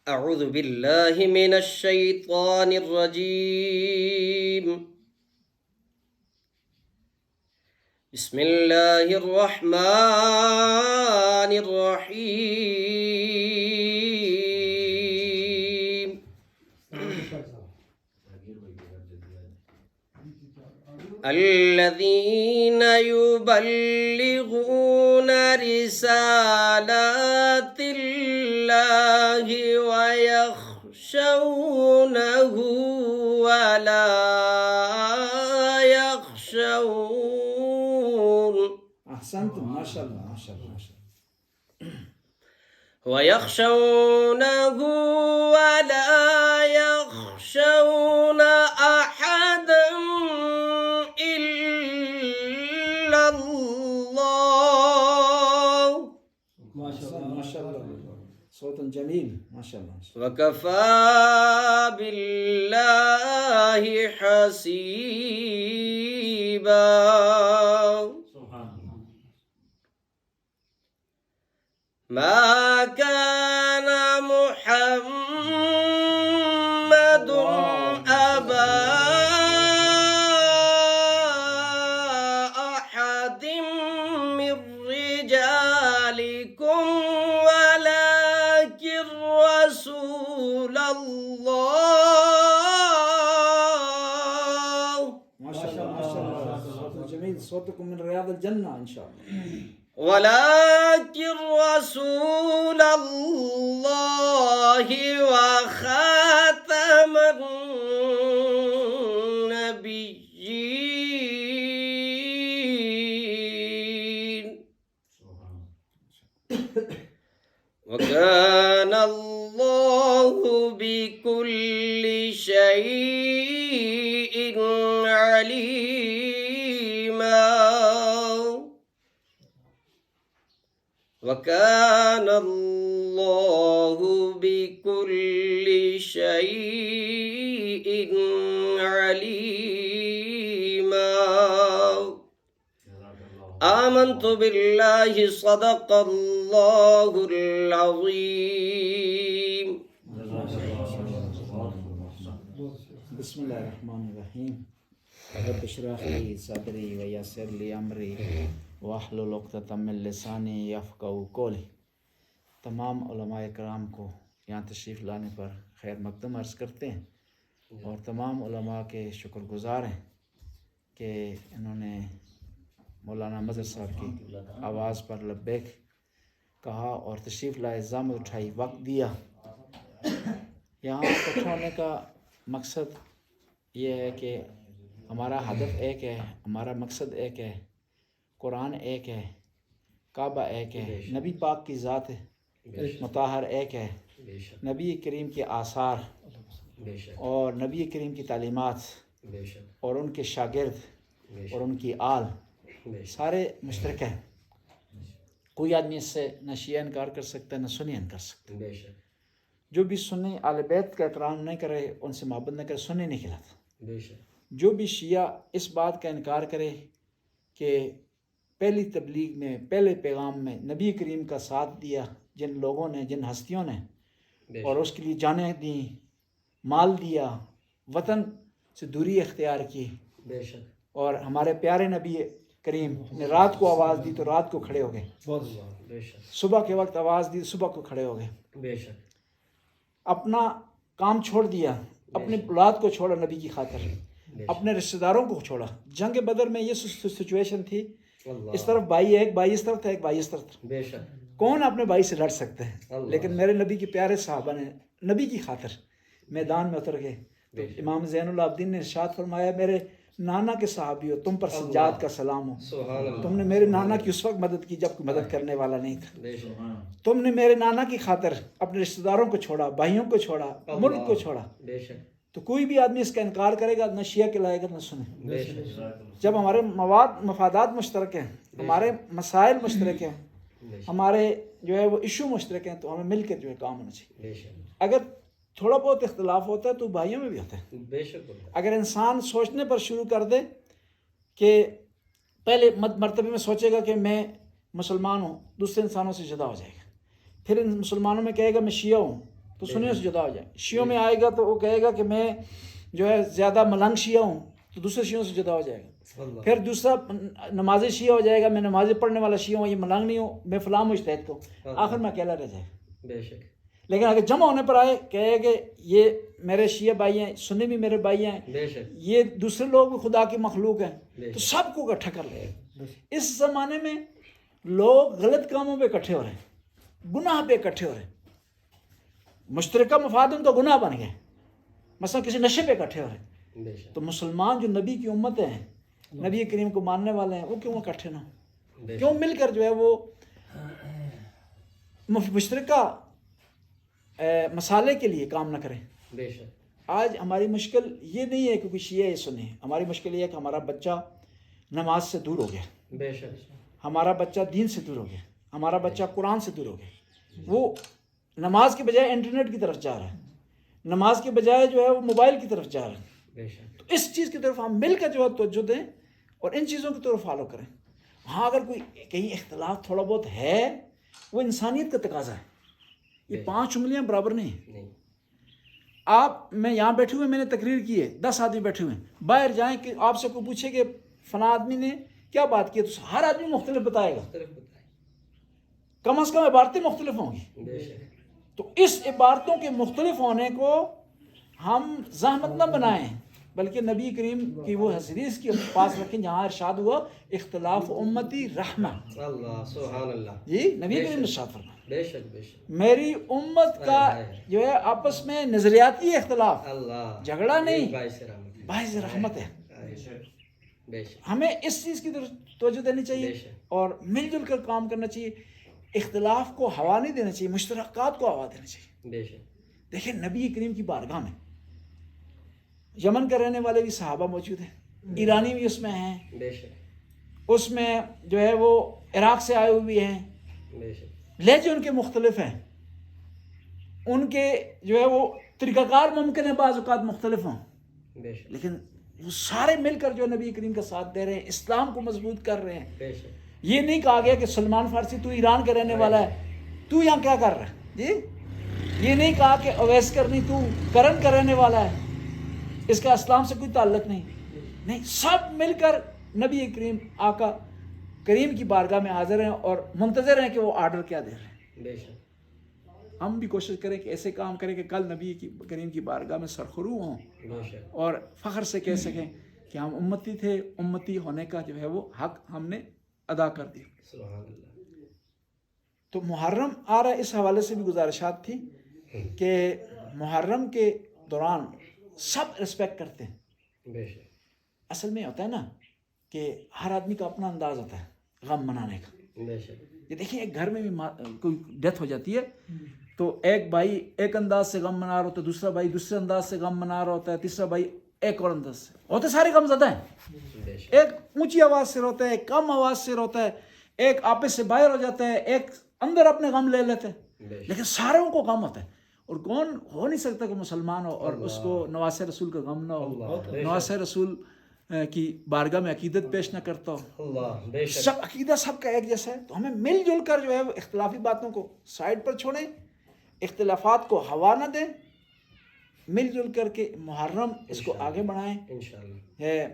اعوذ باللہ من الشیطان الرجیم بسم اللہ الرحمن الرحیم الذین یبلغون رسالات اللہ ویخشونہ ولا یخشون احسنتم ماشاءاللہ ماشاءاللہ ويخشونه ولا يخشون أحدا إلا الله ماشاءاللہ صوت جمیل ماشاءاللہ وكفى بالله حسيبا ما كان محمد أبا أحد من رجالكم ولكن رسول الله ماشاءاللہ ماشاءاللہ صوت جمیل صوتکم من ریاض الجنہ انشاءاللہ ولكن رسول الله وخاتم النبيين وكان الله بكل شيء عليما وَكَانَ اللَّهُ بِكُلِّ شَيْءٍ عَلِيمًا آمنت باللہ صدق اللہ العظیم بسم اللہ الرحمن الرحیم رب اشرح لی صدری ویسر لی امری واحلل عقدۃ من لسانی یفقہوا قولی۔ تمام علماء کرام کو یہاں تشریف لانے پر خیر مقدم عرض کرتے ہیں اور تمام علماء کے شکر گزار ہیں کہ انہوں نے مولانا مظہر صاحب کی آواز پر لبیک کہا اور تشریف لائے، زحمت اٹھائی، وقت دیا۔ یہاں اکٹھا ہونے کا مقصد یہ ہے کہ ہمارا ہدف ایک ہے، ہمارا مقصد ایک ہے، قرآن ایک ہے، کعبہ ایک ہے، نبی پاک کی ذات مطہر ایک ہے، نبی کریم کے آثار اور نبی کریم کی تعلیمات اور ان کے شاگرد اور ان کی آل سارے مشترک ہیں۔ کوئی آدمی اس سے نہ شیعہ انکار کر سکتا ہے نہ سنی انکار کر سکتا ہے۔ جو بھی سنی اہل بیت کا احترام نہیں کرے، ان سے محبت نہ کرے، سنی نہیں کہلاتا۔ جو بھی شیعہ اس بات کا انکار کرے کہ پہلی تبلیغ میں، پہلے پیغام میں نبی کریم کا ساتھ دیا جن لوگوں نے، جن ہستیوں نے، اور اس کے لیے جانیں دیں، مال دیا، وطن سے دوری اختیار کی، اور ہمارے پیارے نبی کریم نے رات کو آواز دی تو رات کو کھڑے ہو گئے، صبح کے وقت آواز دی صبح کو کھڑے ہو گئے، اپنا کام چھوڑ دیا، اپنی اولاد کو چھوڑا نبی کی خاطر، اپنے رشتہ داروں کو چھوڑا۔ جنگ بدر میں یہ سچویشن تھی، اس طرف بھائی ایک بھائی اس طرف تھا، ایک بھائی اس طرف تھا، کون اپنے بھائی سے لڑ سکتے ہیں؟ لیکن میرے نبی کے پیارے صحابہ نے نبی کی خاطر میدان میں اتر گئے۔ تو امام زین العابدین نے ارشاد فرمایا، میرے نانا کے صحابی ہو، تم پر سجاد کا سلام ہو، تم نے میرے نانا کی اس وقت مدد کی جب کوئی مدد کرنے والا نہیں تھا، تم نے میرے نانا کی خاطر اپنے رشتہ داروں کو چھوڑا، بھائیوں کو چھوڑا، ملک کو چھوڑا۔ تو کوئی بھی آدمی اس کا انکار کرے گا، نہ شیعہ کہلائے گا نہ سنے۔ جب ہمارے مفادات مشترک ہیں، ہمارے مسائل مشترک ہیں، ہمارے جو ہے وہ ایشو مشترک ہیں، تو ہمیں مل کے جو ہے کام ہونا چاہیے۔ اگر تھوڑا بہت اختلاف ہوتا ہے تو بھائیوں میں بھی ہوتا ہے۔ اگر انسان سوچنے پر شروع کر دے کہ پہلے مرتبے میں سوچے گا کہ میں مسلمان ہوں، دوسرے انسانوں سے جدا ہو جائے گا. پھر ان مسلمانوں میں کہے گا میں شیعہ ہوں تو سنیوں سے جدا ہو جائے. شیعوں میں آئے گا تو وہ کہے گا کہ میں جو ہے زیادہ ملنگ شیعہ ہوں تو دوسرے شیعوں سے جدا ہو جائے گا. پھر دوسرا نمازی شیعہ ہو جائے گا، میں نمازی پڑھنے والا شیعہ ہوں، یہ ملنگ نہیں ہوں، میں فلاں مجتہد کو. آخر میں اکیلا رہ جائے گا. بے شک. لیکن اگر جمع ہونے پر آئے کہے کہ یہ میرے شیعہ بھائی ہیں، سنی بھی میرے بھائی ہیں، بے شک. یہ دوسرے لوگ بھی خدا کی مخلوق ہیں، بے تو شک. سب کو اکٹھا کر لے گا. اس زمانے میں لوگ غلط کاموں پہ اکٹھے ہو رہے ہیں، گناہ پہ اکٹھے ہو رہے ہیں. مشترکہ مفاد ان کا گناہ بن گئے. مثلا کسی نشے پہ اکٹھے ہو رہے ہیں. بے شک. تو مسلمان جو نبی کی امت ہیں، نبی کریم کو ماننے والے ہیں، وہ کیوں اکٹھے نہ ہوں؟ بے کیوں مل کر جو ہے وہ مشترکہ مسالے کے لیے کام نہ کریں؟ بے شک. آج ہماری مشکل یہ نہیں ہے کہ کوئی شیعہ سنی، ہماری مشکل یہ ہے کہ ہمارا بچہ نماز سے دور ہو گیا، بے شک. ہمارا بچہ دین سے دور ہو گیا، ہمارا بچہ قرآن سے دور ہو گیا. وہ نماز کے بجائے انٹرنیٹ کی طرف جا رہا ہے، نماز کے بجائے جو ہے وہ موبائل کی طرف جا رہا ہے. بے شک. تو اس چیز کی طرف ہم مل کر جو ہے توجہ دیں اور ان چیزوں کی طرف فالو کریں. ہاں اگر کوئی کہیں اختلاف تھوڑا بہت ہے، وہ انسانیت کا تقاضا ہے. یہ 5 انگلیاں برابر نہیں ہیں. نہیں. آپ میں یہاں بیٹھے ہوئے، میں نے تقریر کی ہے، 10 آدمی بیٹھے ہوئے ہیں، باہر جائیں کہ آپ سے کوئی پوچھے کہ فلاں آدمی نے کیا بات کی ہے تو ہر آدمی مختلف بتائے گا. مختلف بتائیں. کم از کم عبارتیں مختلف ہوں گی. بے شک. تو اس عبارتوں کے مختلف ہونے کو ہم زحمت نہ بنائیں، بلکہ نبی کریم کی وہ حدیث کے پاس رکھیں جہاں ارشاد ہوا اختلاف امتی رحمہ. اللہ سبحان اللہ. جی نبی کریم نے ارشاد فرمایا بے شک. بے شک. میری امت کا جو ہے آپس میں نظریاتی اختلاف، اللہ جھگڑا نہیں، باعث رحمت. باعث رحمت ہے. بے شک. ہمیں اس چیز کی طرف توجہ دینی چاہیے بے شک. اور مل جل کر کام کرنا چاہیے. اختلاف کو ہوا نہیں دینا چاہیے، مشترکات کو ہوا دینا چاہیے. بے شک. دیکھیں نبی کریم کی بارگاہ میں یمن کے رہنے والے بھی صحابہ موجود ہیں، ایرانی بھی اس میں ہیں، بے شک. اس میں جو ہے وہ عراق سے آئے ہوئے بھی ہیں. بے شک. لہجے ان کے مختلف ہیں، ان کے جو ہے وہ طریقہ کار ممکن ہے بعض اوقات مختلف ہوں، بے شک. لیکن وہ سارے مل کر جو نبی کریم کا ساتھ دے رہے ہیں، اسلام کو مضبوط کر رہے ہیں. بے شک. یہ نہیں کہا گیا کہ سلمان فارسی تو ایران کا رہنے والا ہے، تو یہاں کیا کر رہا ہے. جی یہ نہیں کہا کہ اویس کرنی تو کرن کا رہنے والا ہے، اس کا اسلام سے کوئی تعلق نہیں. سب مل کر نبی کریم آقا کریم کی بارگاہ میں حاضر ہیں اور منتظر ہیں کہ وہ آرڈر کیا دے رہے ہیں. بے شک. ہم بھی کوشش کریں کہ ایسے کام کریں کہ کل نبی کریم کی بارگاہ میں سرخرو ہوں بے شک. اور فخر سے کہہ سکیں کہ ہم امتی تھے، امتی ہونے کا جو ہے وہ حق ہم نے ادا کر دیا. سبحان اللہ. تو محرم آ رہا ہے، اس حوالے سے بھی گزارشات تھی کہ محرم کے دوران سب رسپیکٹ کرتے ہیں. بے شک. اصل میں ہوتا ہے نا کہ ہر آدمی کا اپنا انداز ہوتا ہے غم منانے کا. بے شک. یہ دیکھیں ایک گھر میں بھی کوئی ڈیتھ ہو جاتی ہے تو ایک بھائی ایک انداز سے غم منا رہا ہوتا ہے، دوسرا بھائی دوسرے انداز سے غم منا رہا ہوتا ہے، تیسرا بھائی ایک اور انداز سے ہوتے. سارے غم زدہ ہیں. بے شک. ایک اونچی آواز سے روتا ہے، ایک کم آواز سے روتا ہے، ایک آپس سے باہر ہو جاتا ہے، ایک اندر اپنے غم لے لیتے ہیں، لیکن ساروں کو غم ہوتا ہے. اور کون ہو نہیں سکتا کہ مسلمان ہو اور اس کو نواز رسول کا غم نہ ہو، نواز رسول کی بارگاہ میں عقیدت پیش نہ کرتا ہو. اللہ. بے شک. سب عقیدہ سب کا ایک جیسا ہے. تو ہمیں مل جل کر جو ہے وہ اختلافی باتوں کو سائڈ پر چھوڑیں، اختلافات کو ہوا نہ دیں، مل جل کر کے محرم اس کو آگے بڑھائیں. انشاءاللہ.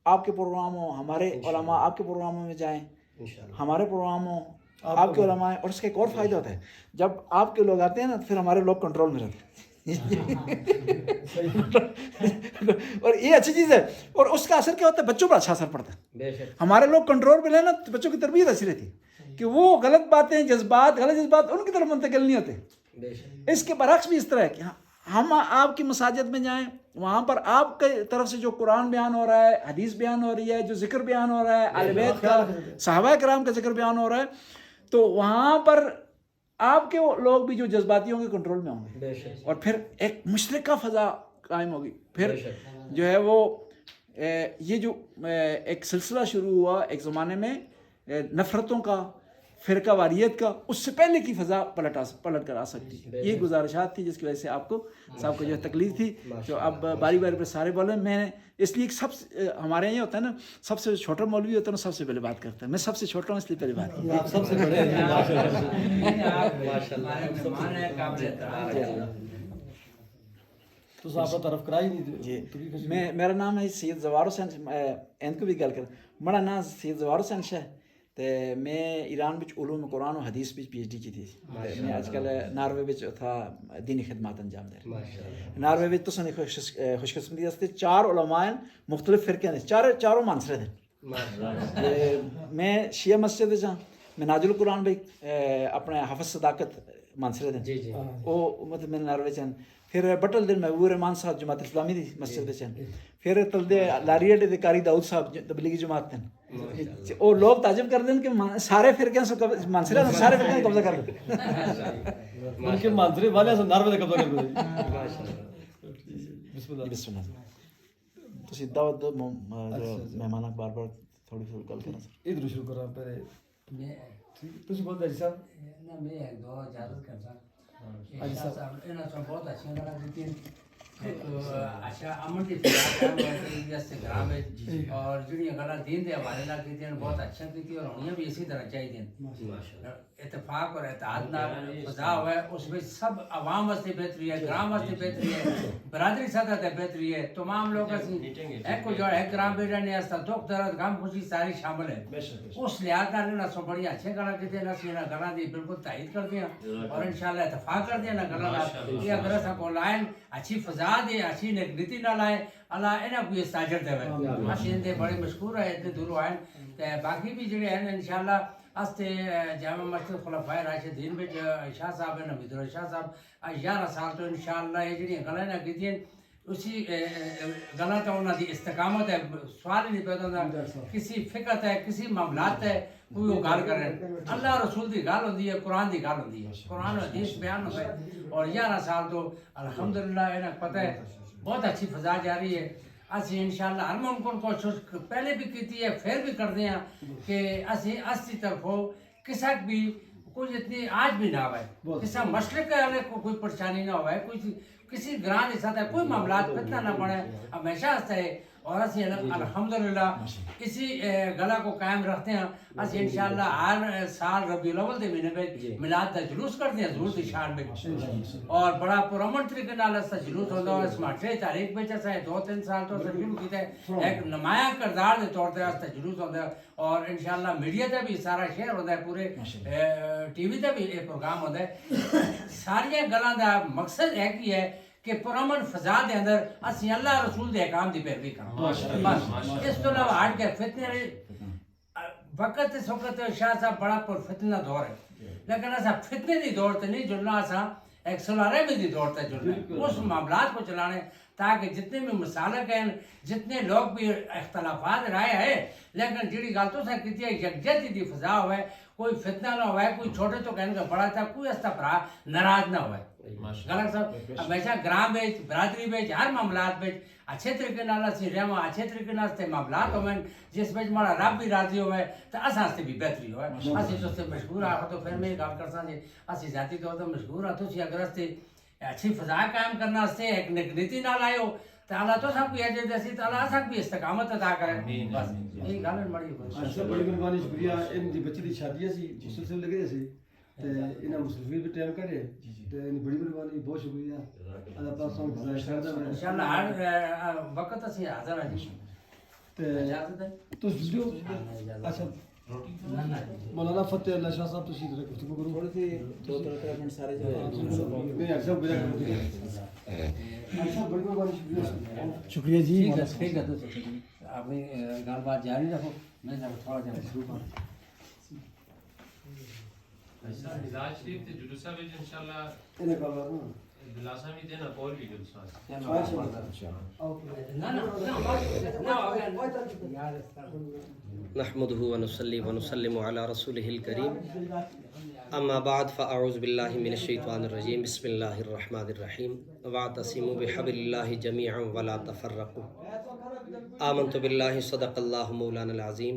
آپ کے پروگرام ہوں، ہمارے علماء آپ کے پروگراموں میں جائیں، انشاءاللہ. ہمارے پروگرام ہوں، آپ کے علماء. اور اس کا ایک اور فائدہ ہوتا ہے، جب آپ کے لوگ آتے ہیں نا تو پھر ہمارے لوگ کنٹرول میں رہتے ہیں. اور یہ اچھی چیز ہے. اور اس کا اثر کیا ہوتا ہے؟ بچوں پر اچھا اثر پڑتا ہے. بے شک. ہمارے لوگ کنٹرول میں رہے نا تو بچوں کی تربیت اچھی رہتی ہے کہ وہ غلط باتیں، جذبات، غلط جذبات ان کی طرف منتقل نہیں ہوتے. بے شک. اس کے برعکس بھی اس طرح ہے کہ ہم آپ کی مساجد میں جائیں، وہاں پر آپ کی طرف سے جو قرآن بیان ہو رہا ہے، حدیث بیان ہو رہی ہے، جو ذکر بیان ہو رہا ہے، اہل بیت کا، صحابہ کرام کا ذکر بیان ہو رہا ہے، تو وہاں پر آپ کے لوگ بھی جو جذباتی ہوں گے کنٹرول میں ہوں گے. بے شک. اور پھر ایک مشترکہ فضا قائم ہوگی. پھر بے شک. جو ہے وہ یہ جو ایک سلسلہ شروع ہوا ایک زمانے میں نفرتوں کا، فرقہ واریت کا اس سے پہلے کی فضا پلٹ کر آ سکتی ہے. یہ گزارشات تھی جس کی وجہ سے آپ کو صاحب کو جو تکلیف تھی. جو اب باری باری پہ سارے بولے میں اس لیے ہمارے یہاں یہ ہوتا ہے نا, سب سے چھوٹا مولوی ہوتا ہے نا سب سے پہلے بات کرتا ہے. میں سب سے چھوٹا ہوں اس لیے پہلے بات کی. آپ سب سے بڑے ہیں تو صاحب طرف کرائی نہیں. جی میرا نام ہے سید زوار حسین. این کو بھی گل کر میرا نام سید زوار حسین ہے. تو میں ایران بچ علوم قرآن و حدیث بچ PhD کی تھی. میں آج کل ناروے بچ تھا دینی خدمات انجام دے رہا. ناروے بچ تو سنی خوش قسمتی سے 4 علماء مختلف فرقے ہیں, چاروں مانسرے ہیں. میں شیعہ مسجد جہاں میں ناجل القرآن بھائی اپنے حافظ صداقت مانسرے ہیں وہ مطلب میں ناروے چند. پھر بٹل دن محبوب رحمان صاحب جماعت اسلامی دی مسجد دے چند. پھر تلدے لاریہ دے قاری داؤد صاحب تبلیغی جماعت ہیں. اور لوگ تعجب کر دیں کہ سارے فرقے سے مانسرے سارے فرقے نے قبضہ کر لیا. ان کے مانسرے والے سے ناروے نے قبضہ کر لیا. بسم اللہ. بسم اللہ. تو سیدھا مہمان بار بار تھوڑی سی گل کرنا سر. ادھر شروع کرا پہلے تسی بہت جی صاحب نا میں ایک دو اجازت کرتا ہوں صاحب انہاں تو بہت اچھی گلاں دتی اچھا امن دی انسٹاگرام ہے اور جڑیاں گلاں دین دے حوالے نال کیتیاں بہت اچھا کیتی اور ہونیاں بھی اسی طرح چاہیے. اتفاق اور اتحاد نال فضا ہوا ہے اس میں سب عوام واسطے بہتری ہے, گرام واسطے بہتری ہے, برادری سطح تے بہتری ہے. تمام لوگ ایک کو جو ہے گرام بیٹھا نے اس دکھ درد غم خوشی ساری شامل ہے. اس لحاظ نال انہاں سو بڑی اچھے گلاں کیتے ہیں. اسی انہاں گلاں دی بالکل تائید کردے ہیں اور انشاءاللہ اتفاق کردے ہیں گلاں نال. یہ اگر اساں کو لائن اچھی فضا دے اچھی نیک نیتی نال آئے اللہ انہاں کو اس اجر دے. اسی دے بڑے مشکور ہے اتنے دوروں آئے تے باقی بھی جڑے ہیں انشاءاللہ استے جامع مسجد خلفائے راشدین وچ شاہ صاحب ہیں نبی شاہ صاحب 11 سال تو انشاءاللہ یہ جڑیاں گلاں نہ کیتیاں اسی گلاں تو انہاں دی استقامت ہے. سوال ہی نہیں پیدا ہوندا کسی فقہ ہے کسی معاملات ہے کوئی وہ گل کرے. اللہ رسول دی گل ہوندی ہے, قرآن دی گل ہوندی ہے, قرآن و حدیث بیان ہوتا ہے. اور 11 سال تو الحمدللہ انہاں پتہ ہے بہت اچھی فضا جاری ہے. اسی انشاءاللہ ہر ممکن کوشش پہلے بھی کیتی ہے پھر بھی کرتے ہیں کہ اسی اسی طرفوں کسا بھی کوئی اتنی آج بھی نہ ہوئے, کسا مشرق والے کو کوئی پریشانی نہ ہوئے, کوئی کسی گران کے ساتھ کوئی معاملات فتنہ نہ بنے ہمیشہ ہستا ہے. اور اسی الحمدللہ اسی گلا کو قائم رکھتے ہیں. اسی انشاءاللہ ہر سال ربیع الاول دے مہینے میں میلاد دا جلوس کرتے ہیں حضور دی شان میں اور بڑا پرامن طریقے نال اس دا جلوس ہوندا ہے. اس ماٹھے تاریخ وچ اسا 2-3 سال تو شروع کیتا ہے ایک نمایاں کردار دے طور تے اس دا جلوس ہوندا ہے. اور انشاءاللہ میڈیا تے بھی سارا شہر ہوندا ہے, پورے ٹی وی تے بھی یہ پروگرام ہوندا ہے. ساری گلاں دا مقصد ہے کہ ہے کہ پرامن فضا دے اندر اسی اللہ رسول دے احکام دی پیروی کرنا. بس اس تو علاوہ ہٹ کے فتنے وقت اس وقت شاہ صاحب بڑا پر فتنہ دور ہے, لیکن ایسا فتنے دی دور تے نہیں جلنا, ایسا ایک سلارے میں دی دور تے جلنا ہے اس معاملات کو چلانے تاکہ جتنے بھی مسالک ہیں جتنے لوگ بھی اختلافات رائے ہیں لیکن جڑی گل تو سا کیتی ہے یکجہتی دی فضا ہوئے, کوئی فتنہ نہ ہوئے, کوئی چھوٹے تو کہنے کا بڑا تھا کوئی اس طرح ناراض نہ ہوئے. غلط صاحب ہمیشہ گرام بیچ برادری بیچ ہر معاملات بیچ اچھے طریقے نال اسی رہواں, اچھے طریقے نال تے معاملات ہوئے جس وچ ہمارا رب بھی راضی ہوئے تے اساں تے بھی بہتری ہوئے. اسی تو سے مشہور آ تو پھر میں گل کرساں جی اسی ذاتی طور تے مشہور آ تو سی اگر اس اچھی فضا قائم کرنا واسطے ایک نیتی نال آئے ہو تو اللہ تو سب کو اجر دے تو اللہ سب بھی استقامت عطا کرے. بس یہی گل ہے بڑی اچھا بڑی مہربانی شکریہ. ان دی بچی دی شادی سی اس سلسلے لگے سی تے انہاں مسلمین بھی ٹائم کرے تے بڑی مہربانی بہت شکریہ. اللہ پاک سب جزائے خیر دے انشاءاللہ ہر وقت اسی حاضر ہیں تے تو ویڈیو اچھا مولانا فتح اللہ شاہ صاحب تشریف رکھو گفتگو کرو تھوڑی سی 2-3 منٹ سارے جو نہیں اچھا بڑی مہربانی شکریہ جی. ٹھیک ہے تو آپ گل بات جاری رکھو میں تھوڑا جا شروع کروں. ایسا مزاج شریف تے جلوسہ وچ انشاءاللہ انہیں کہا نا دلاسا بھی دینا کول بھی جلوسہ نحمده ونصلي ونسلم على رسوله الكريم اما بعد فاعوذ بالله من الشيطان الرجيم بسم الله الرحمن الرحيم واعتصموا بحبل الله جميعا ولا تفرقوا آمنت بالله صدق الله مولانا العظيم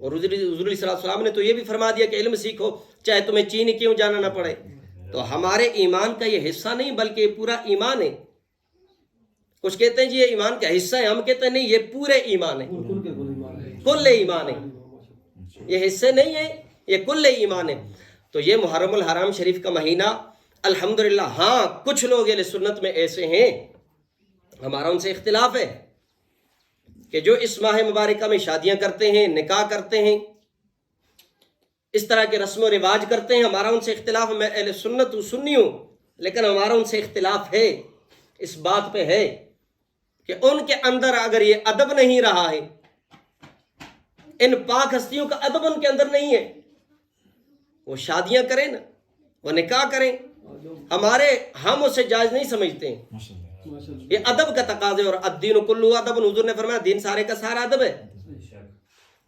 اور حضور صلی اللہ علیہ وسلم نے تو یہ بھی فرما دیا کہ علم سیکھو چاہے تمہیں چین کیوں جانا نہ پڑے. تو ہمارے ایمان کا یہ حصہ نہیں بلکہ یہ پورا ایمان ہے. کچھ کہتے ہیں جی یہ ایمان کا حصہ ہے، ہم کہتے ہیں نہیں یہ پورے ایمان ہے، کل ایمان ہے. یہ حصے نہیں ہے، یہ کل ایمان ہے. تو یہ محرم الحرام شریف کا مہینہ الحمدللہ. ہاں کچھ لوگ اہل سنت میں ایسے ہیں، ہمارا ان سے اختلاف ہے، کہ جو اس ماہ مبارکہ میں شادیاں کرتے ہیں، نکاح کرتے ہیں، اس طرح کے رسم و رواج کرتے ہیں. ہمارا ان سے اختلاف، میں اہل سنت ہوں، سنی ہوں، لیکن ہمارا ان سے اختلاف ہے، اس بات پہ ہے کہ ان کے اندر اگر یہ ادب نہیں رہا ہے، ان پاک ہستیوں کا ادب ان کے اندر نہیں ہے، وہ شادیاں کریں نا، وہ نکاح کریں، ہم اسے جائز نہیں سمجھتے ہیں. یہ ادب کا تقاضا ہے. اور الدین کلہ ادب، حضور نے فرمایا دین سارے کا سارا ادب ہے.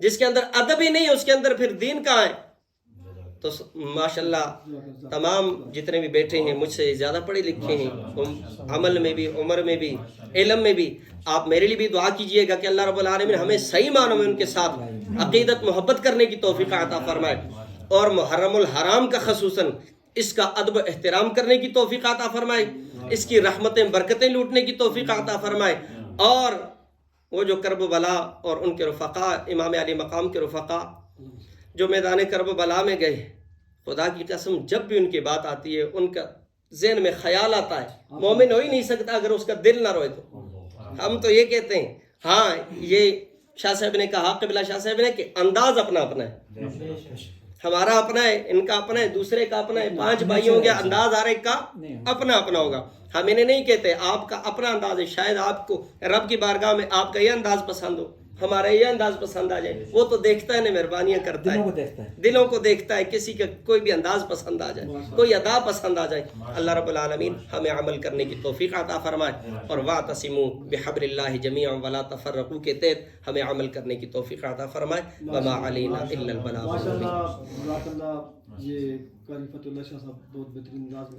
جس کے اندر ادب ہی نہیں ہے اس کے اندر پھر دین کہاں ہے؟ تو ماشاءاللہ تمام جتنے بھی بیٹھے ہیں مجھ سے زیادہ پڑھے لکھے ہیں، عمل میں بھی، عمر میں بھی، علم میں بھی. آپ میرے لیے بھی دعا کیجئے گا کہ اللہ رب العالمین ہمیں صحیح معنوں میں ان کے ساتھ عقیدت محبت کرنے کی توفیق عطا فرمائے، اور محرم الحرام کا خصوصاً اس کا ادب و احترام کرنے کی توفیق عطا فرمائے، اس کی رحمتیں برکتیں لوٹنے کی توفیق عطا فرمائے. اور وہ جو کرب و بلا اور ان کے رفقا، امام علی مقام کے رفقا جو میدان کرب و بلا میں گئے، خدا کی قسم جب بھی ان کی بات آتی ہے ان کا ذہن میں خیال آتا ہے. مومن ہو ہی نہیں سکتا اگر اس کا دل نہ روئے. تو ہم تو یہ کہتے ہیں، ہاں یہ شاہ صاحب نے کہا، قبلہ شاہ صاحب نے، کہ انداز اپنا اپنا ہے. ہمارا اپنا ہے، ان کا اپنا ہے، دوسرے کا اپنا ہے. 5 بھائی ہوں گے، انداز ہر ایک کا اپنا اپنا ہوگا. ہم انہیں نہیں کہتے آپ کا اپنا انداز ہے، شاید آپ کو رب کی بارگاہ میں آپ کا یہ انداز پسند ہو، ہمارا یہ انداز پسند آ جائے. وہ تو دیکھتا ہے نا، مہربانیاں کرتا ہے، دلوں کو دیکھتا ہے. کسی کا کوئی بھی انداز پسند آ جائے، کوئی ادا پسند آ جائے. اللہ رب العالمین ہمیں عمل کرنے کی توفیق عطا فرمائے، اور واعتصموا بحبل اللہ جمیعا ولا تفرقوا کے تحت ہمیں عمل کرنے کی توفیق عطا فرمائے. وما علینا الا البلاغ. ماشاءاللہ، جزاک اللہ. یہ قاری فتح اللہ شاہ صاحب بہت بہترین انداز میں